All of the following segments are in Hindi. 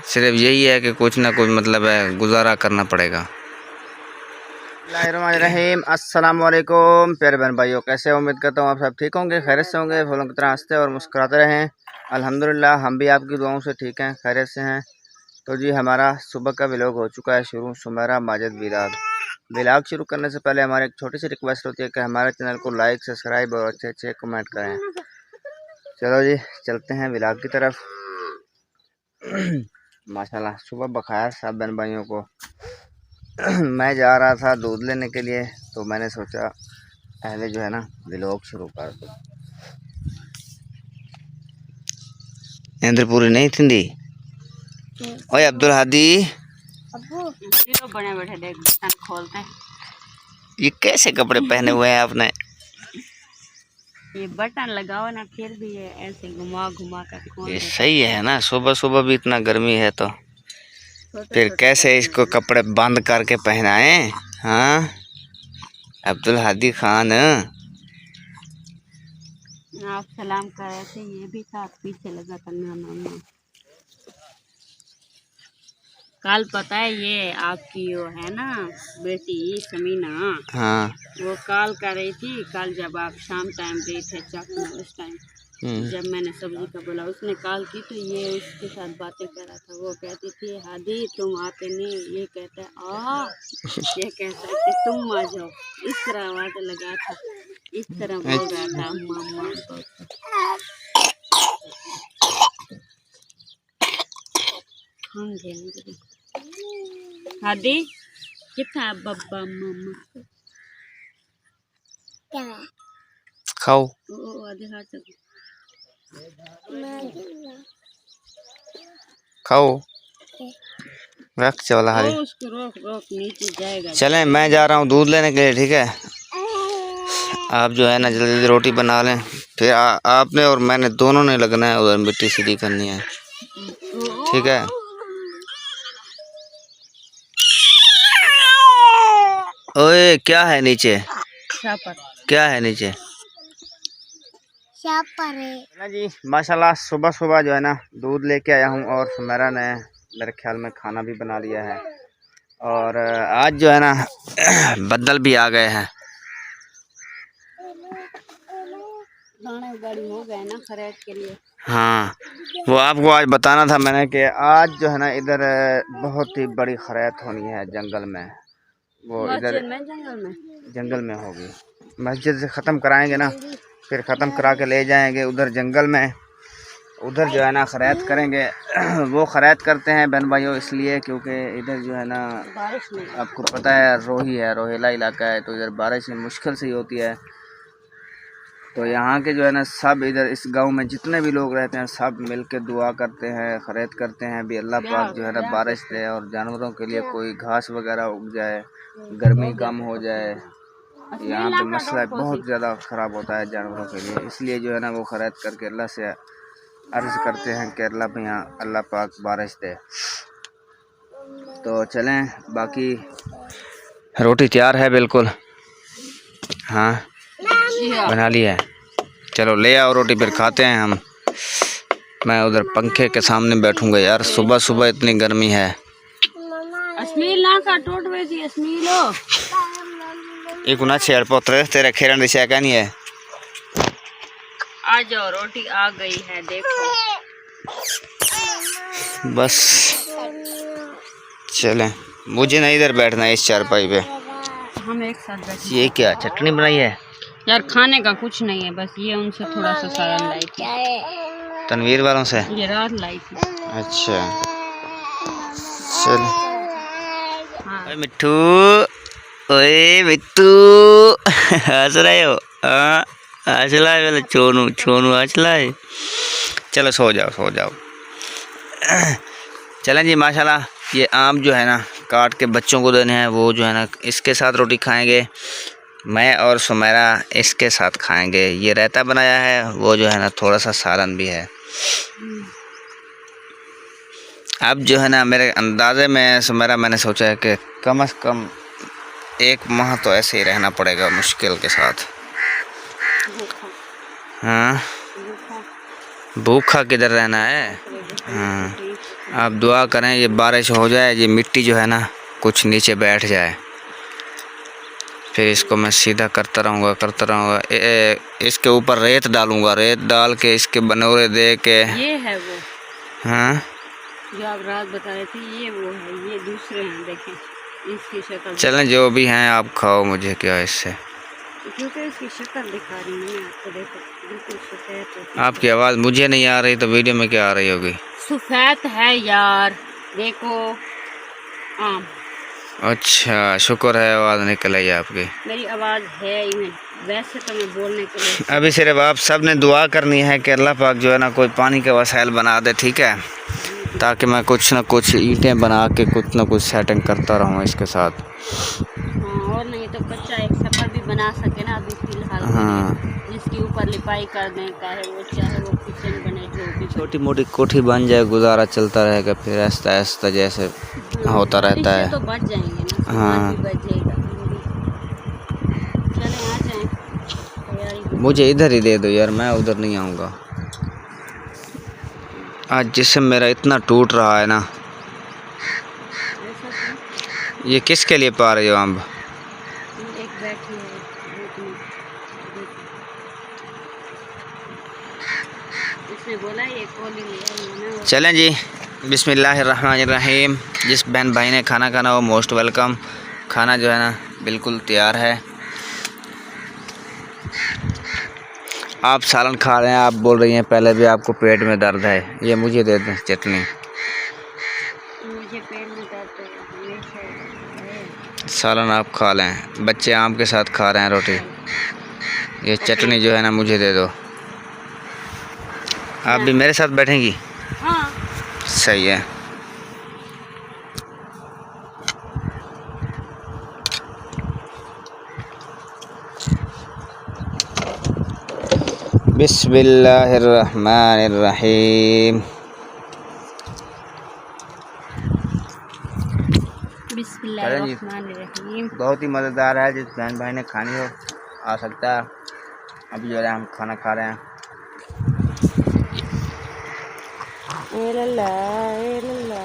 सिर्फ यही है कि कुछ ना कुछ मतलब है गुजारा करना पड़ेगा। बिस्मिल्लाहिर्रहमानिर्रहीम। अस्सलाम वालेकुम प्यारे बहन भाइयों, कैसे हो? उम्मीद करता हूँ आप सब ठीक होंगे, खैरियत से होंगे, फूलों की तरह हंसते और मुस्कुराते रहें। अल्हम्दुलिल्लाह हम भी आपकी दुआओं से ठीक हैं, खैरियत से हैं। तो जी हमारा सुबह का व्लॉग हो चुका है शुरू, सुमेरा माजिद व्लॉग शुरू करने से पहले हमारी एक छोटी सी रिक्वेस्ट होती है कि हमारे चैनल को लाइक, सब्सक्राइब और अच्छे अच्छे कमेंट करें। चलो जी चलते हैं व्लॉग की तरफ। माशाल्लाह सुबह बखैर सब बहन भाइयों को। मैं जा रहा था दूध लेने के लिए, तो मैंने सोचा पहले जो है ना व्लॉग शुरू कर दूं। इंद्र पूरी नहीं थी। ओए अब्दुल हादी, तो बने बैठे देख बटन खोलते हैं। ये कैसे कपड़े पहने हुए हैं आपने? ये बटन लगाओ ना, फिर भी ये ऐसे घुमा घुमा कर खोल ये देता सही है ना, सुबह सुबह भी इतना गर्मी है तो छोटे फिर छोटे कैसे इसको कपड़े बंद करके पहनाए? हाँ अब्दुल हादी खान। आप सलाम कर रहे थे, ये भी था पीछे लगा करना मामा। कल पता है ये आपकी वो है ना बेटी समीना, हाँ वो कॉल कर रही थी कल जब आप शाम टाइम गए थे चक में। उस टाइम जब मैंने सब्जी का बोला, उसने कॉल की तो ये उसके साथ बातें कर रहा था। वो कहती थी हादी तुम आते नहीं, ये कहता है आ, ये कहता है कि तुम आ जाओ। इस तरह आवाज लगा था, इस तरह बोल रहा था मामा को। हादी कितना बब्बा मामा खाओ ओ आधे हाथ खाओ, रख चला हादी। उसको रोक रोक नीचे जाएगा। चलें मैं जा रहा हूँ दूध लेने के लिए, ठीक है? आप जो है ना जल्दी जल्दी रोटी बना लें, फिर आपने और मैंने दोनों ने लगना है, उधर मिट्टी सीधी करनी है, ठीक है? ओए क्या है नीचे? क्या है नीचे? ना जी माशाल्लाह सुबह सुबह जो है ना दूध लेके आया हूँ, और सुमेरा ने मेरे ख्याल में खाना भी बना लिया है। और आज जो है ना बदल भी आ गए हैं। गाड़ी हो गए ना खरीद के लिए। हाँ वो आपको आज बताना था मैंने कि आज जो है ना इधर बहुत ही बड़ी खरीद होनी है जंगल में। वो इधर जंगल में होगी, मस्जिद से ख़त्म कराएंगे ना, फिर ख़त्म करा के ले जाएंगे उधर जंगल में, उधर जो है ना खरीद करेंगे। वो खरीद करते हैं बहन भाइयों इसलिए क्योंकि इधर जो है ना आपको पता है रोही है, रोहीला इलाका है, तो इधर बारिश मुश्किल से ही होती है। तो यहाँ के जो है ना सब इधर इस गांव में जितने भी लोग रहते हैं सब मिल के दुआ करते हैं, खरीद करते हैं भी अल्लाह पाक जो है ना बारिश दे और जानवरों के लिए कोई घास वगैरह उग जाए, गर्मी कम हो जाए। यहाँ पे मसला बहुत ज़्यादा ख़राब होता है जानवरों के लिए, इसलिए जो है ना वो खरीद करके अल्लाह से अर्ज़ करते हैं कि अल्लाह पे यहाँ अल्लाह पाक बारिश दे। तो चलें, बाकी रोटी तैयार है बिल्कुल। हाँ बना लिया है, चलो ले आओ रोटी फिर खाते हैं हम। मैं उधर पंखे के सामने बैठूंगा यार, सुबह सुबह इतनी गर्मी है। एक ना छेड़ पोत्र तेरे खेरन दिशा का नहीं है। आ जाओ रोटी आ गई है देखो। बस चलें, मुझे नहीं इधर बैठना है इस चारपाई पे। हम एक साथ बैठे। ये क्या चटनी बनाई है यार? खाने का कुछ नहीं है, बस ये उनसे थोड़ा सा सालन लाई थी, तनवीर वालों से। ये रात लाई थी। अच्छा चल। हाँ। मिट्टू, ओए मिट्टू हंस रहे हो? हाँ हंस लाए बोले छोनू छोनू हंस लाए। चलो सो जाओ सो जाओ। चलें जी माशाल्लाह ये आम जो है ना काट के बच्चों को देने हैं, वो जो है ना इसके साथ रोटी खाएंगे, मैं और सुमेरा इसके साथ खाएंगे। ये रायता बनाया है, वो जो है ना थोड़ा सा सालन भी है। अब जो है ना मेरे अंदाज़े में सुमेरा मैंने सोचा है कि कम से कम 1 माह तो ऐसे ही रहना पड़ेगा मुश्किल के साथ। हाँ भूखा किधर रहना है? हाँ आप दुआ करें ये बारिश हो जाए, ये मिट्टी जो है ना कुछ नीचे बैठ जाए, फिर इसको मैं सीधा करता रहूँगा। इसके ऊपर रेत डालूँगा, रेत डाल के इसके बनोरे दे के। ये है वो, हाँ जो आप रात बता रहे थे, ये वो है, ये दूसरे हैं, देखें इसकी शक्ल। चलें जो भी हैं, आप खाओ, मुझे क्या इससे। क्योंकि इसकी शक्ल दिखा रही हूँ मैं आपको, देखो बिल्कुल सफ़ेद है। आपकी आवाज़ मुझे नहीं आ रही तो वीडियो में क्या आ रही होगी? सफ़ेद है यार, देखो आम। अच्छा, शुक्र है आवाज़ निकल आई आपकी। मेरी आवाज़ है ही नहीं, वैसे तो मैं बोलने के लिए। अभी सिर्फ आप सब ने दुआ करनी है कि अल्लाह पाक जो है ना कोई पानी के वसाइल बना दे, ठीक है, ताकि मैं कुछ ना कुछ ईंटें बना के कुछ ना कुछ सेटिंग करता रहूँ इसके साथ। हाँ, और नहीं तो कच्चा एक छप्पर भी बना सके ना अभी फिलहाल। हाँ, जिसके ऊपर लिपाई कर दें, चाहे वो किचन बने, जो भी छोटी मोटी कोठी बन जाए, गुजारा चलता रहेगा, फिर आहिस्ता आहिस्ता जैसे होता रहता है। तो बच जाएंगे ना, हाँ, भी बच जाएगा। चले आ जाएं, तैयारी। मुझे इधर ही दे दो यार, मैं उधर नहीं आऊँगा। आज जिस्म मेरा इतना टूट रहा है ना। ये किसके लिए पा रही हो अम्ब? एक बैठी है धूप में, इसने बोला ये कोली ले आई है ना। चलें जी, बिस्मिल्लाहिर्रहमानिर्रहीम। जिस बहन भाई ने खाना खाना वो मोस्ट वेलकम। खाना जो है ना बिल्कुल तैयार है। आप सालन खा रहे हैं, आप बोल रही हैं पहले भी आपको पेट में दर्द है, ये मुझे दे दें चटनी। मुझे पेट में दर्द है हमेशा। सालन आप खा लें, बच्चे आम के साथ खा रहे हैं रोटी। ये चटनी जो है ना मुझे दे दो। आप भी मेरे साथ बैठेंगी? हाँ सही है। बिस्मिल्लाहिर्रहमानिर्रहीम। बिस्मिल्लाहिर्रहमानिर्रहीम। बहुत ही मज़ेदार है, जिस बहन भाई ने खानी हो आ सकता है। अभी जो है हम खाना खा रहे हैं। ए लल्ला, ए लल्ला।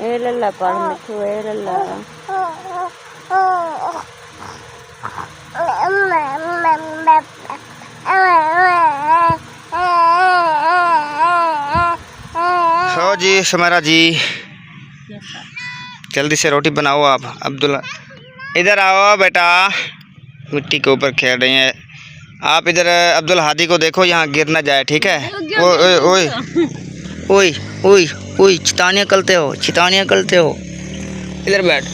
ए लल्ला पर मिठू, ए लल्ला। सो जी सुमेरा जी, जल्दी से रोटी बनाओ आप। अब्दुल्ला इधर आओ बेटा, मिट्टी के ऊपर खेल रही हैं आप। इधर अब्दुल हादी को देखो, यहाँ गिर ना जाए, ठीक है। ओए ओए ओए ओए ओए, चितानियाँ करते हो, चितानियाँ करते हो। इधर बैठ।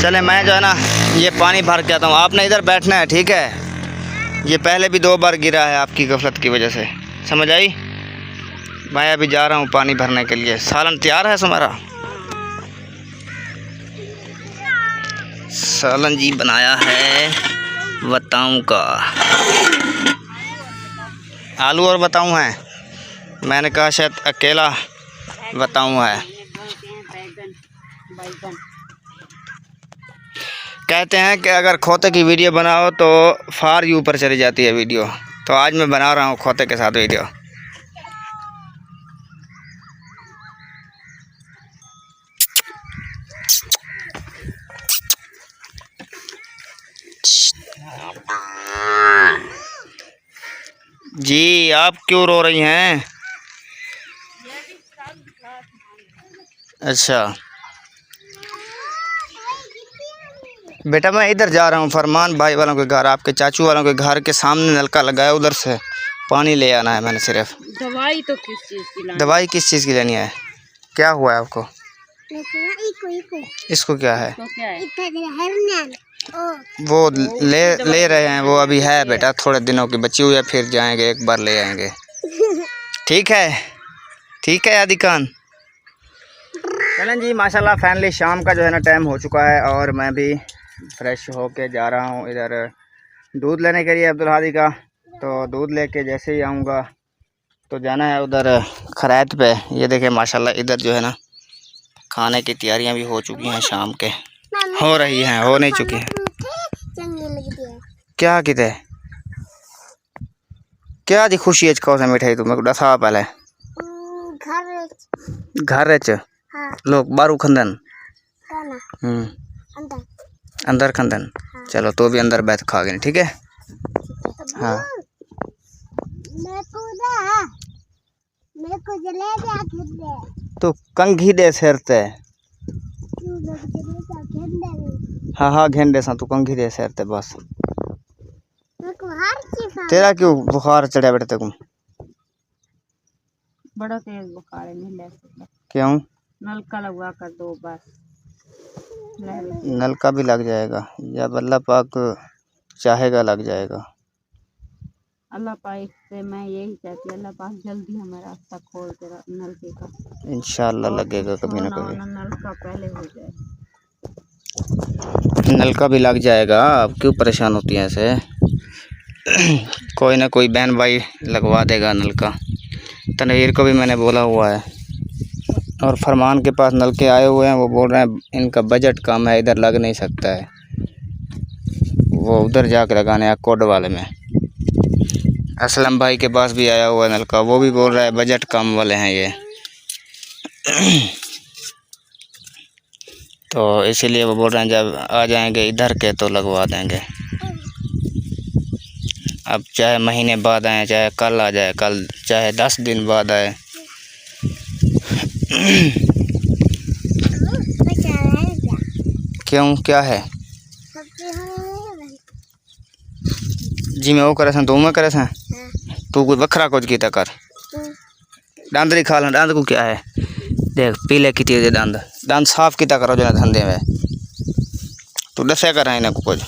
चले मैं जो है ना ये पानी भर के आता हूँ, आपने इधर बैठना है, ठीक है। ये पहले भी 2 बार गिरा है आपकी गफलत की वजह से, समझ आई। मैं अभी जा रहा हूँ पानी भरने के लिए। सालन तैयार है तुम्हारा? सालन जी बनाया है बताऊँ का, आलू और बताऊँ है। मैंने कहा शायद अकेला बताऊँ है। कहते हैं कि अगर खोते की वीडियो बनाओ तो फार यू ऊपर चली जाती है वीडियो, तो आज मैं बना रहा हूँ खोते के साथ वीडियो। जी आप क्यों रो रही हैं? अच्छा बेटा, मैं इधर जा रहा हूँ फरमान भाई वालों के घर, आपके चाचू वालों के घर के सामने नलका लगा है, उधर से पानी ले आना है मैंने सिर्फ। दवाई तो किस चीज़ की लानी? दवाई किस चीज़ की लेनी है? क्या हुआ है आपको? इसको क्या है? तो क्या है? वो ले रहे हैं, वो अभी है बेटा, थोड़े दिनों की बची हुई है, फिर जाएंगे एक बार ले आएंगे। ठीक है, ठीक है आदि खान। चलें जी, माशाल्लाह फाइनली शाम का जो है ना टाइम हो चुका है और मैं भी फ्रेश होके जा रहा हूँ इधर दूध लेने के लिए अब्दुल हादी का। तो दूध लेके जैसे ही आऊँगा तो जाना है उधर खरैत पे। ये देखें माशाल्लाह इधर जो है ना खाने की तैयारियां भी हो चुकी हैं, शाम के हो रही हैं, हो नहीं चुकी हैं। क्या किते क्या जी खुशी कौन सा मिठाई तुम्हें दसा पहले घर च लोग बारू खंदन अंदर खंदन। चलो तो भी अंदर बैठ खा गए, ठीक है। हाँ तो कंघी दे सिर ते। हाँ हाँ घेंडे सा तू कंघी दे सिर ते बस। तेरा क्यों बुखार चढ़ा बेटा तेको? बड़ा तेज बुखार है, नहीं ले सकता। क्यों? नलका लगवा कर दो बस। नलका भी लग जाएगा या अल्लाह पाक चाहेगा लग जाएगा। अल्लाह पाक से मैं यही चाहती हूँ, अल्लाह पाक जल्दी हमें रास्ता खोल दे नलके का। इंशाल्लाह लगेगा कभी ना कभी। नलका पहले हो जाए। नलका भी लग जाएगा, आप क्यों परेशान होती हैं ऐसे? कोई ना कोई बहन भाई लगवा देगा नलका। तनवीर को भी मैंने बोला हुआ है, और फरमान के पास नलके आए हुए हैं, वो बोल रहे हैं इनका बजट कम है, इधर लग नहीं सकता है, वो उधर जाकर लगाने कोड वाले में। असलम भाई के पास भी आया हुआ है नलका, वो भी बोल रहा है बजट कम वाले हैं ये। तो इसीलिए वो बोल रहे हैं जब आ जाएंगे इधर के तो लगवा देंगे। अब चाहे महीने बाद आए, चाहे कल आ जाए, कल चाहे 10 दिन बाद आए। क्यों क्या है जी? मैं वो करे सा दो में करे सा। तू कोई बखरा कुछ किया कर। दंद नहीं खा ला, दंद को क्या है देख पीले की चीज़ दंद दंद साफ किया करो जो धंधे में। तू दसिया कर इन्हें को कुछ।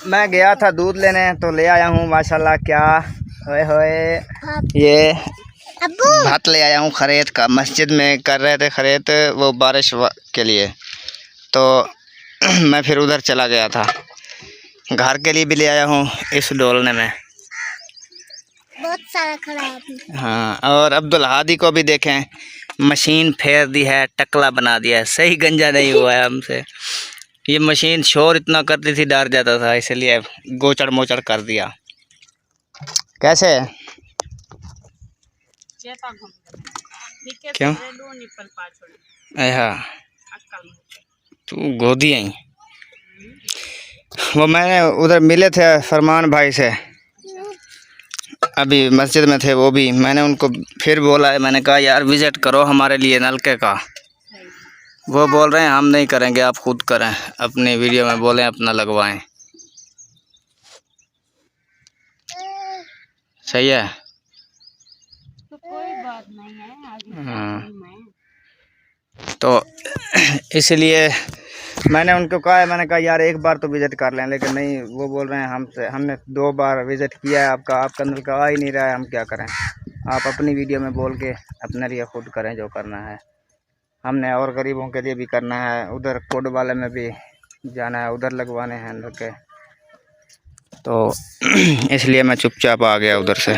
मैं गया था दूध लेने तो ले आया हूँ माशाल्लाह। क्या होए होए ये भात ले आया हूँ खरीद का। मस्जिद में कर रहे थे खरीद वो बारिश के लिए, तो मैं फिर उधर चला गया था। घर के लिए भी ले आया हूँ इस डोलने में बहुत सारा खराब। हाँ, और अब्दुल हादी को भी देखें, मशीन फेर दी है, टकला बना दिया है, सही गंजा नहीं हुआ है हमसे। ये मशीन शोर इतना करती थी डर जाता था, इसलिए गोचड़ मोचड़ कर दिया। कैसे क्यों? हाँ तू गोदी आई। वो मैंने उधर मिले थे फरमान भाई से, अभी मस्जिद में थे वो भी। मैंने उनको फिर बोला है, मैंने कहा यार विज़िट करो हमारे लिए नलके का। वो बोल रहे हैं हम नहीं करेंगे, आप खुद करें, अपनी वीडियो में बोलें अपना लगवाएं। सही है तो कोई बात नहीं है आगे। हाँ तो इसलिए मैंने उनको कहा है, मैंने कहा यार एक बार तो विज़िट कर लें, लेकिन नहीं, वो बोल रहे हैं हमने 2 बार विज़िट किया है, आपका नलका आ ही नहीं रहा है, हम क्या करें। आप अपनी वीडियो में बोल के अपने लिए खुद करें जो करना है। हमने और गरीबों के लिए भी करना है, उधर कोड वाले में भी जाना है, उधर लगवाने हैं नलके। तो इसलिए मैं चुपचाप आ गया उधर से।